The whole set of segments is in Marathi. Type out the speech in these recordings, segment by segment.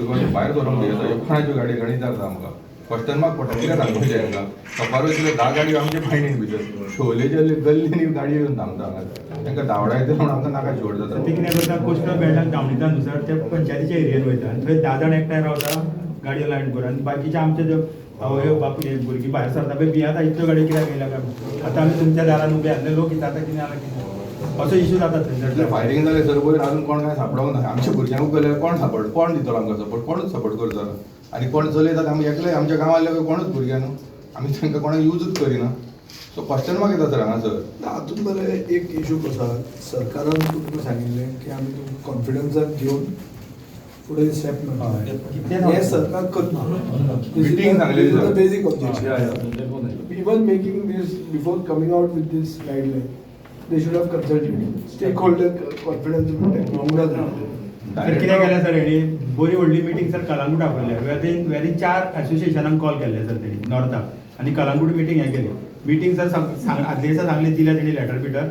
गोंयचे भायर व्हरूंक जाय कोणाच्यो गाडी गणितात आमकां क्वेश्चन मार्क पडटा कित्याक सांगूंक जाय आमकां सफार वयतले 10 गाडयो आमचे फायनीन भितर शोलेचे गल्लीनी गाडयो येवन थांबता हांगा तांकां धांवडायते म्हणून आमकां नाका शेवट जाता ते कितें करता कोस्टल बेल्टान धांवणीता नुसार ते पंचायतीच्या एरियेन वयता आनी थंय 10 जाण एकठांय रावता गाडयो लायन करून आनी बाकीचे आमचे जे आवय बापूय भुरगीं भायर सरता पळय भियाता इतल्यो गाडयो कित्याक येयल्या काय आतां आमी तुमच्या दारान उबे आसले लोक कितें जाता कितें जालां कितें असो इशू जाता थंयसर फायरींग जालें सर पयर अजून कोण काय सापडोंक ना आमच्या भुरग्यांकूच गेल्यार कोण सापड कोण दितलो आमकां सपोर्ट कोणूच सपोर्ट करता आनी कोण चलयतात आमी एकले आमच्या गांवांतले कोणूच भुरग्यां न्हू आमी तांकां कोणाक यूजच करिना सो क्वेश्चन मार्क येता सर हांगासर हातूंत मरे एक इशू कसो आसा सरकारान तुमकां सांगिल्लें की आमी तुमकां कॉन्फिडन्सान घेवन फुडें स्टेप करता हें सरकार करना मिटींग सांगलेली sir basic objection even making this before coming out with this guideline they should have consulted stakeholder confidence तर कितें केलें सर हेणी बरी व्हडली मिटींग सर कलंगूट आपयल्या वेरी 4 एसोसिएशनांक कॉल केल्ले सर तेणी नॉर्थाक आनी कलंगूट मिटींग हें केली मिटींग सर आदले दिसा सांगली दिल्या तेणी लेटर बिटर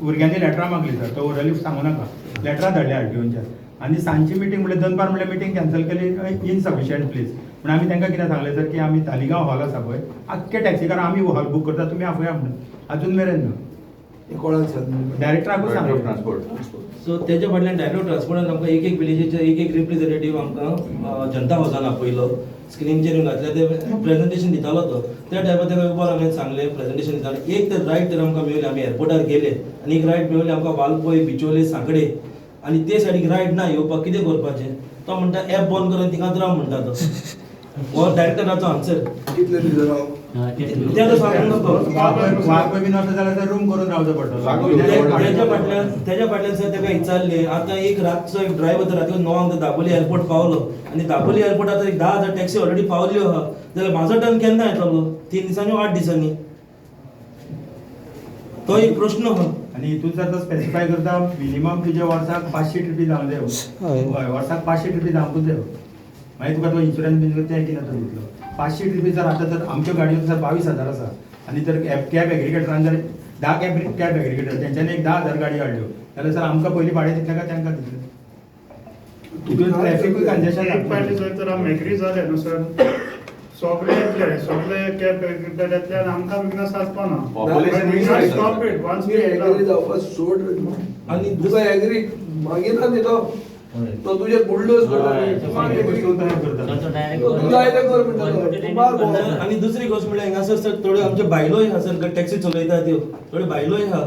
भुरग्यांनी लेटरां मागली सर तो ओरली सांगू नाका लेटरां धाडल्या आरटीओच्या आनी सांजची मिटींग म्हणल्यार दनपार म्हणल्यार मिटींग कॅन्सल केली इनसफिशियंट प्लेस म्हणून आमी तांकां कितें सांगलें सर की आमी तालिगांव हॉल आसा पळय आख्खे टॅक्सीकार आमी हॉल बूक करता तुमी आपया म्हणून अजून मेरेन ना डायरेक्टराकूच सांगलो ट्रान्सपोर्ट सो तेच्या फाटल्यान डायरेक्ट ट्रान्सपोर्टान आमकां एक विलेजीचे एक रिप्रेझेंटेटीव आमकां जनता हावसान आपयलो स्क्रिनीचेर घातलें ते प्रेझेंटेशन दितालो तो त्या टायमार तेका उबर हांवें सांगलें प्रेझेंटेशन दितालें एक तर रायट तर आमकां मेळ्ळी आमी एअरपोर्टार गेले आनी एक रायट मेळ्ळी आमकां वालपय बिचोले सांकडे आनी ते सायडीक रायट ना येवपाक कितें करपाचें तो म्हणटा एप बंद करून थिंगाच राव म्हणटा तो हो डायरेक्टराचो आन्सर कितले दीस राव तें सांगूंक नको वाळपय बीन वता जाल्यार तर रूम करून रावचो पडटलो तेच्या फाटल्यान सर तेका विचारलें आतां एक रातचो एक ड्रायव्हर तर राती 9 दापोली एअरपोर्ट पावलो आनी दापोली एअरपोर्टार आतां 10,000 टॅक्सी ऑलरेडी पावल्यो आहा जाल्यार म्हाजो टर्न केन्ना येतलो 3 दिसांनी 8 दिसांनी तो एक प्रश्न आहा आणि हितून जर तो स्पेसिफाय करता मिनिमम तुझ्या वर्साक 500 ट्रिपी जावंक जाय हय वर्साक 500 ट्रिपी जावंकूच जाय मागीर तुका तो इन्शुरन्स बीन तें कितें तो दितलो 500 ट्रिपी जर आतां तर आमच्यो गाडयो जर 22,000 आसा आनी जर कॅब एग्रिगेटरान जर 10 कॅब एग्रिगेटर तेंच्यांनी एक 10,000 गाडी हाडल्यो जाल्यार सर आमकां पयलीं भाडें दितलें काय तांकां दितलें तितून ट्रॅफिकूय कंजेशन एक पार्टी जर तर आमी एग्री जाले न्हू सर सगळे कॅब एग्रिगेटरांतल्यान आमकां विकनस आसपाना stop it once we agree जावपाक सोड आनी तुका एग्री मागीर ना न्ही तो तुजे बुलडोज आणि दुसरी गोष्ट म्हणल्यार हांगासर सर थोड्यो आमच्यो बायलोय आहा सर टॅक्सी चलयता त्यो थोड्यो बायलोय आहा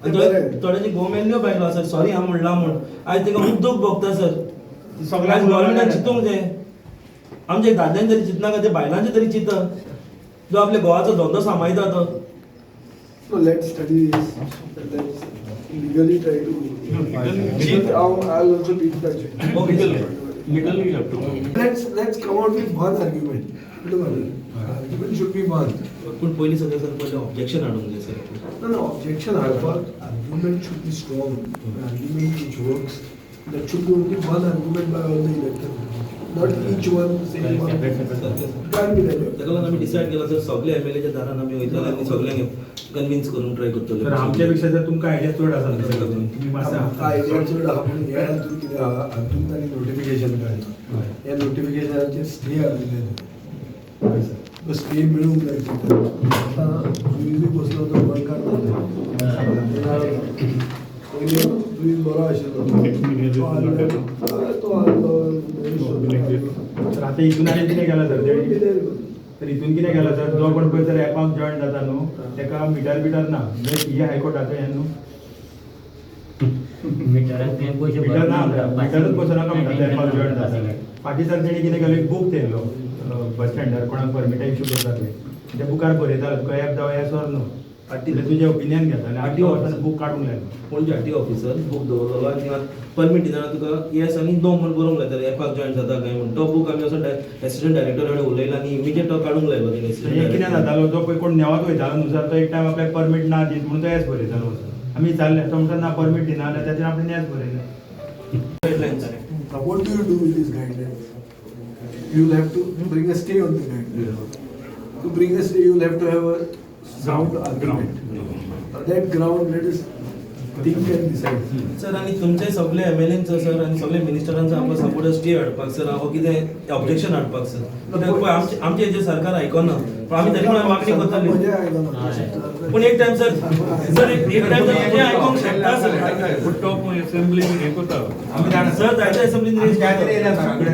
थोड्यांची गोमेल्ल्यो बायलो आहा सर सॉरी हांव म्हणला म्हूण आयज ताका उद्योग भोगता सर सगळ्यांक गव्हर्मेंटान चिंतूंक जाय आमच्या दादल्यांनी तरी चिंतनाका ते बायलांचे तरी चिंता जो आपल्या घोवाचो धंदो सांबाळटा तो So let's study this. Let's legally try to. I'll also be in touch. Legally you have to. Let's come out with one argument. Argument should be one. पण पयलीं सगळें सर पयलें ऑब्जेक्शन हाडूंक जाय sir No, objection. Argument should be strong. An argument which works. That should be only one argument by all the electors. Not each one saying one. Can't be like that. ताका लागून आमी डिसायड केला सर सगळे एमएलएच्या दारान आमी वयतले आनी सगळ्यांक कन्विन्स करून ट्राय करतले सर आमच्या पेक्षा जर तुमकां आयडिया चड आसा तुम्ही मातसो आयडिया चड आहा पूण हे हातूंत कितें आहा हातूंत तांणी नोटिफिकेशन काडलां ह्या नोटिफिकेशनाचेर स्टे आसलेले स्टे मेळूंक जाय आतां जुईजूय बसलो तो गोंयकार जाले जुईज बरो आशिल्लो तो आतां हितून आनी कितें केलां सर तर हितून कितें केलां सर जो कोण पळय सर एपाक जॉयन जाता न्हू तेका मिटर ना म्हणजे ही हायकोर्टाचो हें न्हू मिटर ना मिटरूच बसो नाका म्हणटा एपाक जॉयन जाता जाल्यार फाटीं सर तेणी कितें केलें बूक दिल्लो बस स्टँडार कोणाक परमिटा इश्यू करता पळय त्या बुकार बरयतालो तुका एप जावं येस ऑर नो तुजें ओपिनियन घेता आनी आरटीओ ऑफिसान बूक काडूंक लायलो पणजे आरटीओ ऑफिसर बूक दवरलो आनी थिंगा परमीट दितना तुका येस आनी नो म्हूण बरोवंक लायताले एपाक जॉयन जाता काय म्हूण तो बूक आमी असो एसिस्टंट डायरेक्टर कडेन उलयला आनी इमिजिएट तो काडूंक लायलो तेणी हें कितें जातालो जो पळय कोण नेवात वयतालो न्हू सर तो एक टायम आपल्याक परमीट ना दीत म्हणून तो येस बरयतालो आमी विचारलें तो म्हणटा ना परमीट दिना जाल्यार ताचेर आपणें येस बरयलें What do you do with these guidelines? You'll have to bring a stay on the guidelines. To bring a stay, you'll have to have a sound argument. That ground, let us think can decide. Sir आनी तुमचे सगळे MLAंचो सर आनी सगळे मिनिस्टरांचो आमकां सपोर्ट स्टे हाडपाक सर हो कितें ऑब्जेक्शन हाडपाक सर कित्याक पळय आमचे हेजेर सरकार आयकना पण आमी तरी पण मागणी करताली मजा आयकना. पूण एक टायम सर सर एक टायम ते आयकूंक शकता सर टॉप असेंब्ली हे करता आम्ही जाणा सर जायते असेंब्लीन रेज काय तरी येयला सगळ्याकडे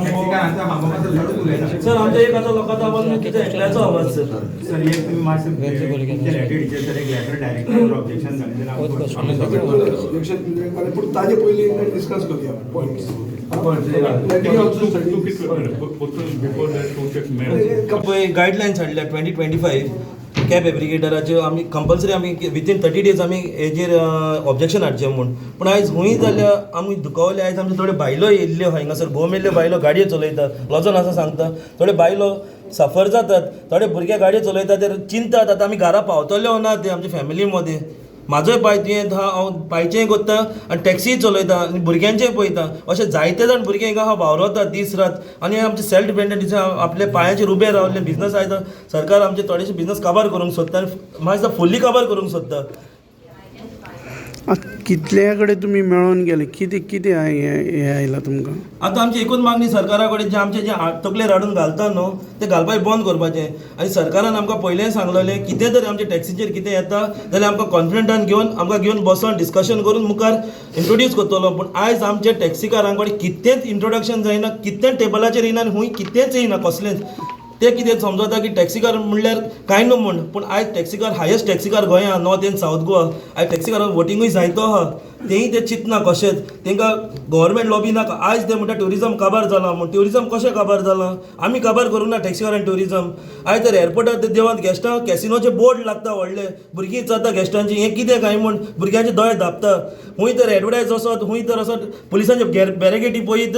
टॅक्सीकारांचा मागोमागो लढत उलयता. सर आमच्या एक आतां लोकांचो आवाज कितें एकल्याचो आवाज सर सर एक तुम्ही मातशें तुमच्या लेटरीचे सर एक लेटर डायरेक्टर ऑब्जेक्शन सांगितलें आमी Objection केलें, पूण ताजे पयलीं एकदा डिस्कस करुया points. Let me also study this. Before that to check mail पळय गायडलायन्स हाडल्या 2025 कॅब एप्लिकेटराच्यो आमी कंपल्सरी आमी विथीन 30 days आमी हेजेर ऑब्जेक्शन हाडचें म्हूण पूण आयज हुंय जाल्यार आमी दुखावले आयज आमचे थोडे बायलो येयल्ल्यो हांगासर घोव मेल्ल्यो बायलो गाडयो चलयता लॉजन आसा सांगता थोडे बायलो सफर जातात थोडे भुरगे गाडयो चलयता ते चिंतात आतां आमी घरा पावतल्यो ना ते आमच्या फॅमिली मदें म्हाजोय पांय तुवें हांव पांयचेंय कोत्ता आनी टॅक्सीय चलयता आनी भुरग्यांचेय पळयता अशें जायते जाण भुरगे हिंगा हांव वावरता दीस रात आनी आमचे सेल्फ डिपेंडंट आपले पांयाचेर उबे रावल्ले बिझनस आयज सरकार आमचे थोडेशे बिझनस काबार करूंक सोदता आनी म्हाका दिसता फुल्ली काबार करूंक सोदता. कितल्या कडेन तुमी मेळोन गेले कितें कितें हे आयलां तुमकां? आतां आमची एकूच मागणी सरकारा कडेन जे आमचे जे तकले राडून घालता न्हू ते घालपाक बंद करपाचें आनी सरकारान आमकां पयलें सांगलेलें कितें तरी आमच्या टॅक्सीचेर कितें येता जाल्यार आमकां कॉन्फिडंटान आमकां घेवन बसोन डिस्कशन करून मुखार इंट्रोड्यूस करतलो पूण आयज आमचे टॅक्सीकारां कडेन कितेंच इंट्रोडक्शन जायना कितें टेबलाचेर येयना आनी हुंय कितेंच येयना कसलेंच ते कितें समजता की टॅक्सीकार म्हणल्यार कांय न्हू म्हूण पूण आयज टॅक्सीकार हायस्ट टॅक्सीकार गोंयांत नॉर्थ एंड सावथ गोवा आयज टॅक्सीकारांक वोटिंगूय जायतो आहा तेंय ते चिंतना कशेंच तांकां गव्हर्मेंट लॉबी नाका आयज ते म्हणटा ट्युरिजम काबार जाला म्हूण ट्युरिजम कशें काबार जालां आमी काबार करूं ना टॅक्सीकारान ट्युरिजम आयज तर एअरपोर्टार ते देवान गेस्टां कॅसिनोचे बोर्ड लागता व्हडले भुरगीं जाता गेस्टांची हें कितें काय म्हूण भुरग्यांचे दोळे धापता हुंय तर एडवर्टायज असत हुंय तर असत पुलिसांचे बॅरिकेडी पळयत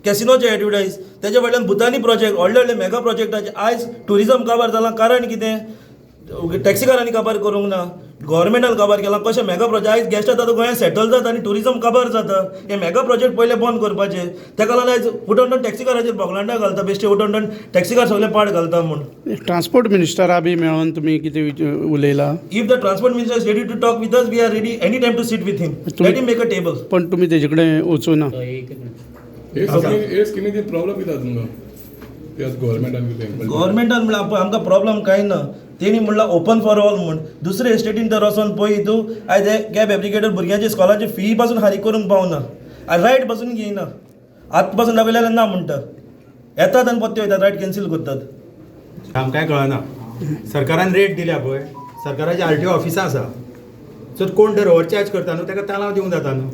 कॅसिनोचे एडवर्टायज तेच्या फाटल्यान भुतानी प्रोजेक्ट व्हडले व्हडले मेगा प्रोजेक्टाचे आयज ट्युरिजम काबार जालां कारण कितें टॅक्सीकारांनी काबार करूंक ना गव्हर्मेंटान काबार केला कशें मेगा प्रोजेक्ट आयज गेस्ट येता गोंयांत सेटल जाता आनी ट्युरिजम काबार जाता हे मेगा प्रोजेक्ट पयले बंद करपाचे ताका लागून आयज उठोन टॅक्सीकाराचेर बोगलांडा घालता बेश्टे उठोन टॅक्सीकार सगळे पाड घालता म्हूण. ट्रान्सपोर्ट मिनिस्टरा बी मेळोन तुमी कितें उलयला? If the transport minister is ready to talk with us we are ready any time to sit with him let him make a table. पण तुमी तेजे कडेन वचूना? हे स्किमीची प्रॉब्लेम कितें तुमकां त्याच गव्हर्मेंटान कितें गव्हर्मेंटान म्हणल्यार आमकां प्रॉब्लेम कांय ना तेणी म्हणलां ओपन फॉर ऑल म्हूण दुसरे एस्टेटीन तर वचोन पळय तूं आयज हे कॅब एप्लिकेटर भुरग्यांची स्कॉलाची फी पासून फारीक करूंक पावना आनी रायट पासून घेयना आतां पासून दाखयल्यार ना म्हणटा येतात आनी पत्ते वयतात रायट कॅन्सील करतात. आमकांय कळना सरकारान रेट दिल्या पळय सरकाराची RTO ऑफिसां आसा सो कोण तर ओव्हरचार्ज करता न्हू ताका तालांव दिवंक जाता न्हू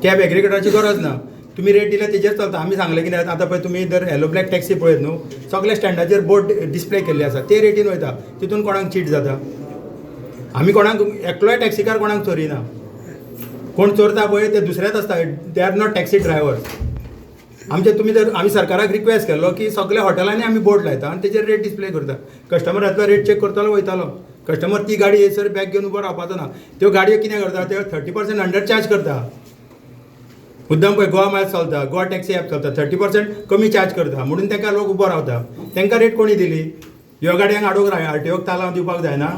कॅब एग्रिगेटराची गरज ना तुम्ही रेट दिल्यार तेजेर चलता आमी सांगलें कितें आतां पळय तुमी जर येलो ब्लॅक टॅक्सी पळयत न्हू सगळ्या स्टँडाचेर बोर्ड डिस्प्ले केल्ले आसा ते रेटीन वयता तितून कोणाक चीट जाता आमी कोणाक एकलोय टॅक्सीकार कोणाक चोरिना कोण चोरता पळय ते दुसरेच आसता they are not taxi drivers आमचे तुमी जर आमी सरकाराक रिक्वेस्ट केल्लो की सगळ्या हॉटेलांनी आमी बोर्ड लायता आनी तेजेर रेट डिस्प्ले करता कस्टमर येतलो रेट चेक करतलो वयतालो कस्टमर ती गाडी येयसर बॅग घेवन उबो रावपाचो ना त्यो गाडयो कितें करता त्यो 30% अंडर चार्ज करता मुद्दम पळय गोवा मायल्स चलता गोवा टॅक्सी ॲप चलता 30% कमी चार्ज करता म्हणून ताका लोक उबो रावता तांकां रेट कोणी दिली ह्यो गाडयांक हाडूंक RTOक तालांव दिवपाक जायना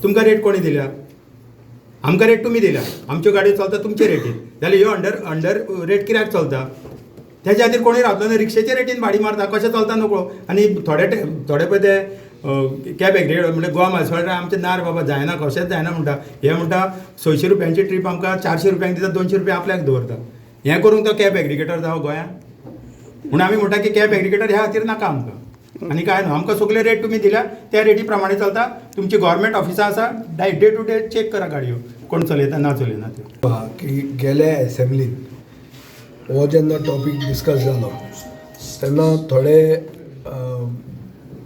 तुमकां रेट कोणी दिल्या आमकां रेट तुमी दिल्या आमच्यो गाडयो चलता तुमचे रेटीन जाल्यार ह्यो अंडर रेट कित्याक चलता तेच्या खातीर कोणी रावतलो न्हू रिक्षेच्या रेटीन भाडी मारता कशें चलता नको आनी थोडे पळय ते कॅब एग्रिगेटर म्हणजे गोवा मायल्स आमचे नार बाबा जायना कशेंच जायना म्हणटा हे म्हणटा 600 रुपयांची ट्रीप आमकां 400 रुपयांक दिता 200 रुपया आपल्याक दवरता हें करूंक तो कॅब एग्रिगेटर जावं गोंयांत म्हणून आमी म्हणटा की कॅब एग्रिगेटर ह्या खातीर नाका आमकां आनी काय न्हू आमकां सगळे रेट तुमी दिल्या त्या रेटी प्रमाणे चलता तुमची गव्हर्मेंट ऑफिसां आसा डे टू डे चेक करा गाडयो कोण चलयता ना चलयना त्यो. की गेल्या एसेंब्लीन हो जेन्ना टॉपीक डिस्कस जालो तेन्ना थोडे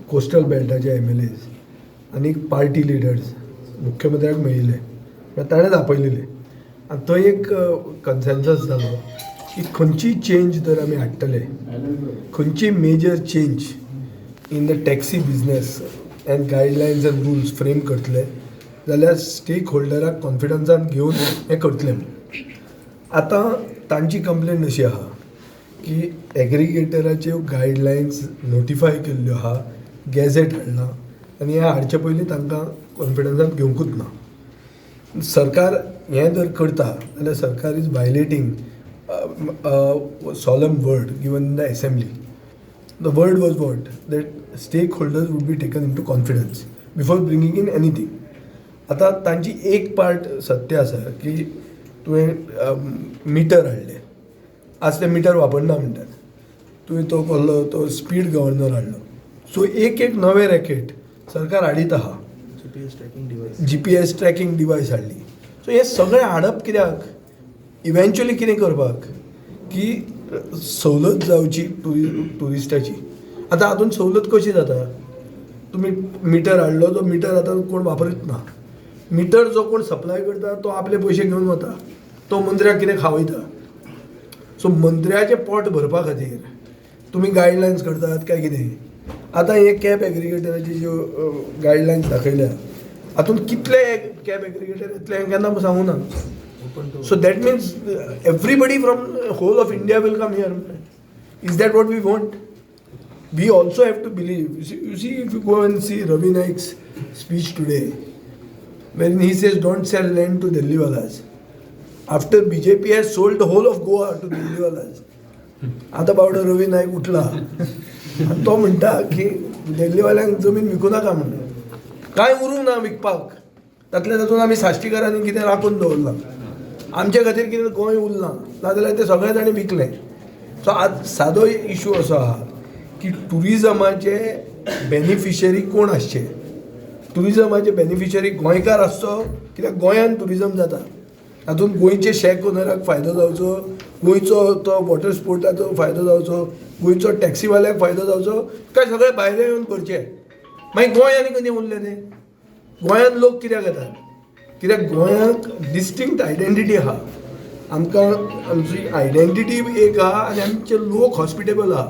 कोस्टल बेल्टाचे MLAs आनी पार्टी लिडर्स मुख्यमंत्र्याक मेळिल्ले ताणें दापयलेले आनी तो एक कन्सेन्सस जालो की खंयची चेंज जर आमी हाडटले खंयची major change in the taxi business and guidelines and rules frame करतले जाल्यार स्टेक होल्डराक कॉन्फिडन्सान घेवन हें करतले. आतां तांची कंप्लेन अशी आहा की एग्रिगेटराच्यो गायडलायन्स नोटिफाय केल्ल्यो आहा गॅझेट हाडला आनी हे हाडचे पयलीं तांकां कॉन्फिडन्सान घेवंकूच ना. सरकार हें जर करता जाल्यार सरकार is वायलेटींग solemn word given in the assembly. The word was what? That stakeholders would be taken into confidence before bringing in anything. आता तांची एक पार्ट सत्य आसा की तुवें मिटर हाडले, आज ते मिटर वापरना म्हणटात, तुवें तो कहलो तो स्पीड गव्हर्नर हाडलो, सो एक नवे रॅकेट सरकार हाडीत आहा, GPS ट्रॅकिंग डिवायस हाडली. सो हे सगळें हाडप कित्याक? इव्हेंच्युअली कितें करपाक की सवलत जावची टुरिस्टाची. आतां हातून सवलत कशी जाता? तुमी मिटर हाडलो, तो मिटर आतां कोण वापरीत ना. मिटर जो कोण सप्लाय करता तो आपले पयशे घेवन वता, तो मंत्र्याक कितें खावयता. सो मंत्र्याचें पोट भरपा खातीर तुमी गायडलायन्स करतात काय कितें? आतां हे कॅब एग्रिगेटराची ज्यो गायडलायन्स दाखयल्या, हातून कितले कॅब एग्रिगेटर येतले हें केन्ना सांगूं ना. So that means everybody from whole of India will come here. Is that what we want? We also have to believe. You see, if you go and see Ravi Naik's speech today, when he says don't sell land to Delhiwalas, after BJP has sold the whole of Goa to Delhiwalas, आता बावडो रवी नाईक उठला आणि तो म्हणटा की दिल्लीवाल्यांक जमीन विकू नाका म्हणून. कांय उरूंक ना विकपाक, तातल्या तातून आमी साश्टीकारांनी कितें राखून दवरलां. आमच्या खातीर कितें गोंय उरलां, नाजाल्यार ते सगळे ताणें विकलें. सो आज सादो इशू असो आहा की टुरिजमाचे बेनिफिशरी कोण आसचे? टुरिजमाचे बेनिफिशरी गोंयकार आसचो, कित्याक गोंयान टुरिजम जाता, हातून गोंयचे शेक ओनराक फायदो जावचो, गोंयचो तो वॉटर स्पोर्टाचो फायदो जावचो, गोंयचो टॅक्सीवाल्याक फायदो जावचो, काय सगळे भायले येवन करचे. मागीर गोंय आनी कधी उरलें तें? गोंयांत लोक कित्याक येतात? कित्याक गोंयांक डिस्टिंक्ट आयडेंटिटी आहा. आमकां आमची आयडेंटिटी एक आहा आनी आमचे लोक हॉस्पिटेबल आहा.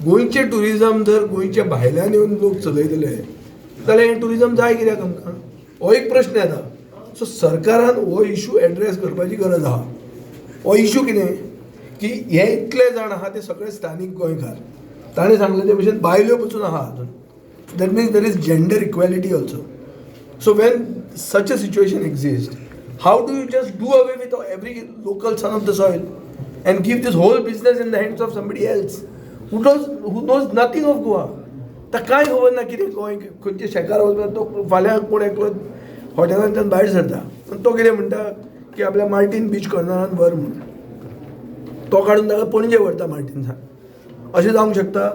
गोंयचें टुरिजम जर गोंयच्या भायल्यान येवन लोक चलयतले जाल्यार हें टुरिजम जाय कित्याक आमकां? हो एक प्रश्न येता. सो सरकारान हो इशू एड्रेस करपाची गरज आहा. हो इशू कितें की हे इतले जाण आहा ते सगळे स्थानीक गोंयकार, ताणें सांगले ते भशेन बायल्यो पसून आहा हातून. That means there is gender equality also. So when such a situation exists, how do you just do away with every local son of the soil and give this whole business in the hands of somebody else who knows nothing of Goa? तर काय खबर ना कितें गोंय खंयचे शेकार वचता, तो फाल्यां कोण एकलो हॉटेलांतल्यान भायर सरता, तो कितें म्हणटा की आपल्या मार्टीन बीच कॉर्नरान व्हर म्हणून, तो काडून ताका पणजे व्हरता मार्टीन्सान. अशें जावंक शकता?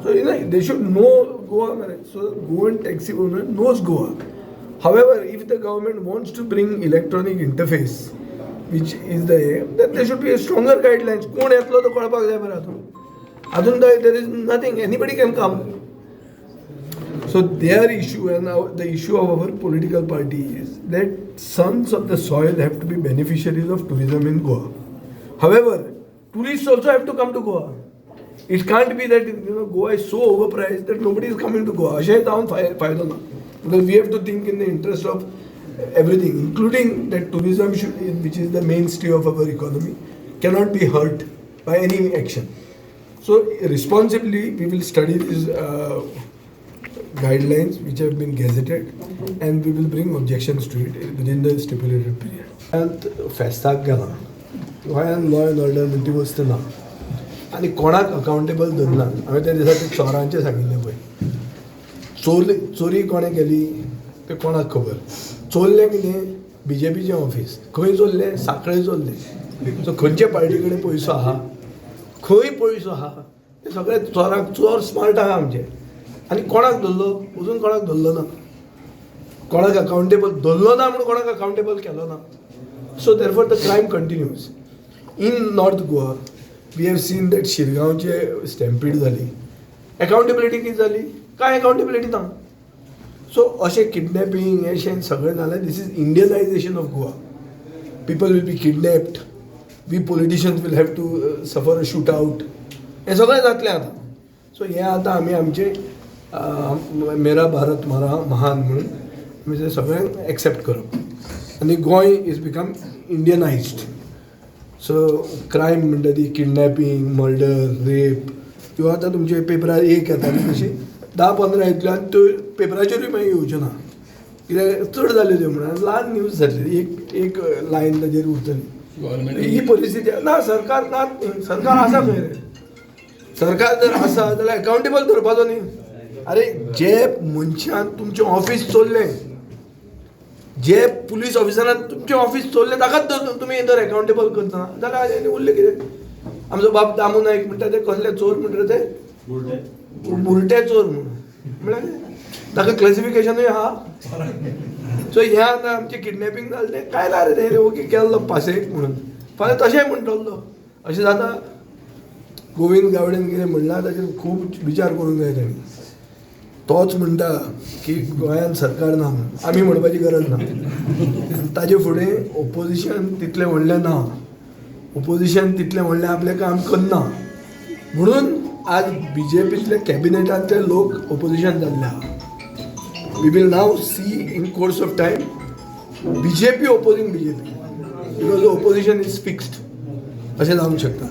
So they should no Goa. So Goan taxi owner knows Goa. However, if the government wants to bring electronic interface, which is the aim, then there should be a stronger guidelines. कोण येतलो तो कळपाक जाय बरं हातून. हातून there is nothing. Anybody can come. So their issue and the issue of our political party is that sons of the soil have to be beneficiaries of tourism in Goa. However, tourists also have to come to Goa. It can't be that Goa is so overpriced that nobody is coming to Goa. अशें जावन फायदो ना. Because we have to think in the interest of everything, including that tourism, which is the mainstay of our economy, cannot be hurt by any action. So responsibly, we will study these guidelines which have been gazetted, and we will bring objections to it within the stipulated period. And फेस्ताक गेला, गोंयांत लॉ एंड ऑर्डर म्हणटी वस्त ना, आनी कोणाक अकाउंटेबल धरना. हांवें त्या दिसा ते चोरांचें सांगिल्लें पळय. चोरी कोणें केली तें कोणाक खबर. चोरलें कितें? BJPचें ऑफीस. खंय चोरलें? सांखळे चोरलें. सो खंयचे पार्टी कडेन पयसो आहा, खंय पयसो आहा, ते सगळे चोराक चोर स्मार्ट आहा आमचे. आनी कोणाक धरलो? अजून कोणाक धरलो ना. कोणाक अकाउंटेबल धरलो ना म्हणून कोणाक अकाउंटेबल केलो ना. So therefore the crime continues. In north Goa we have seen that शिरगांवचे स्टॅम्पीड जाली. अकाउंटेबिलिटी कितें जाली? काय अकाउंटेबिलिटी ना. सो अशें किडनॅपिंग अशें सगळें जालें. This is Indianisation of Goa. People will be kidnapped. We politicians will have to suffer a shoot out. हें सगळें जातलें आतां. सो हें आतां आमी आमचें मेरा भारत महान म्हणून आमी तें सगळें एक्सेप्ट करप. आनी Goa is become इंडियनायज्ड. So crime म्हणटा ती किडनॅपिंग, मर्डर, रेप, त्यो आतां तुमचे पेपरार एक येताली तशी 10-15 येतल्यो आनी त्यो पेपराचेरूय मागीर येवच्यो ना. कित्याक चड जाल्यो म्हणून ल्हान न्यूज जातली एक लायन ताजेर उरतली गव्हर्मेंट ही परिस्थिती ना सरकार आसा खंय रे सरकार जर आसा जाल्यार अकाउंटेबल धरपाचो न्ही अरे जे मनशान तुमचें ऑफिस चोरलें जे पुलीस ऑफिसरान तुमचें ऑफिस चोरलें ताकाच तुमी जर अकाउंटेबल करतना जाल्यार आनी उरलें कितें आमचो बाब दामू नायक म्हणटा ते कसले चोर म्हणटा ते बुरटे चोर म्हणून ताका क्लासिफिकेशनूय आहा सो ह्या आतां आमचें किडनॅपिंग जालें तें काय ना रे तें ओके केल्लो पासेक म्हणून फाल्यां तशेंय म्हणटलो अशें जाता गोविंद गावडेन कितें म्हणलां ताचेर खूब विचार करूंक जाय ताणें तोच म्हणटा की गोंयांत सरकार ना म्हणून आमी म्हणपाची गरज ना ताजे फुडें ओपोजिशन तितलें व्हडलें ना ओपोजिशन तितलें व्हडलें आपलें काम करना म्हणून आज BJPंतले कॅबिनेटांतले लोक ओपोजिशन जाल्ले आहा we will now see in course of time BJP opposing BJP because opposition is fixed अशें जावंक शकता